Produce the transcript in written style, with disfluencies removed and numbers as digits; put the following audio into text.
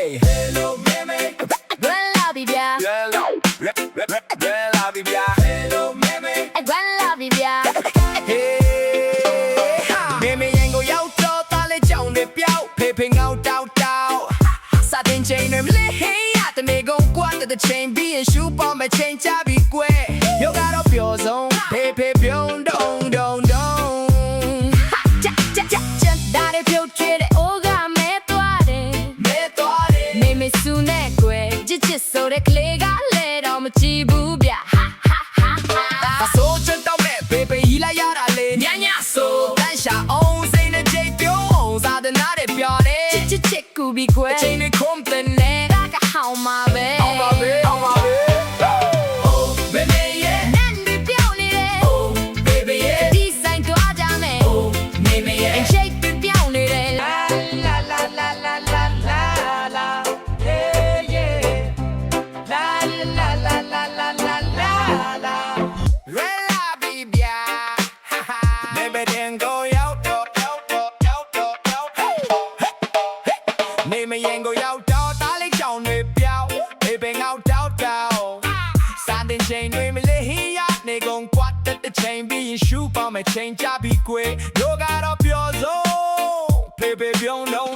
Hello meme ကွယ်လာပြီဗျာ Hello Hello bibia Hello meme အကွယ်လာပြီဗျာ Hey ha meme ရင်ကိုရောက်တော့သားလေးကြောင်တွေပြောက်ဖေဖေငေါတောက်တောက်စာတင်ချိန်တွေမလေးဟေးရတနေကုန်ကွာတဲ့ချိန်ပြီးရင်ရှူပေါ်မဲ့ချိန်ချပြီကွယ်ယောကတော့ပျော်ဆုံးဖေဖေပြုံးတုံတုံတုံချက်ဒါတွေပြုတ်ချတဲ့အိုးကမဲသွားတယ် မဲသွားတယ် မေမေစုနဲ့ကွယ်ချစ်ချစ်ဆိုတဲ့ကလေးကလည်းတော့မကြည့်ဘူးဗျာ အစိုးချတော့မဲ့ဖေဖေကြီးလိုက်ရတာလေညညဆိုတန်းရှာအောင်စိတ်နဲ့ကြိတ်ပြုံးစားတဲ့နားတွေပြောတယ် ချစ်ကူပြီးကွယ် အချိန်တွေခုံးတဲ့နဲ့ ဒါကဟောင်းမှာပဲ အောင်ပါပဲအောင်ပါပဲ Oh baby yeah နန်းပြီးပြောင်းနေတယ် Oh baby yeah ဒီဆိုင်သွားကြမယ် Oh meme yeah အချိန်ပြီးပြောင်းနေတယ် La la la la la la la la yeah yeah La la la la la la la la Rela bibia ha ha Baby then go outနေမရင်ကိုရောက်တော့တားလေးချောင်းတွေပြောင်းဘေးပင်ငေါတောက်တောက်စံတင်ချိန်တွေမလေးဟီရနေကုန်ကွာတဲ့ချိန်ပြီးရင်ရှူပေါ်မဲ့ချိန်ချပြီးကွယ်တို့ကတော့ပျော်ဆုံးဖေဖေပြုံးတော့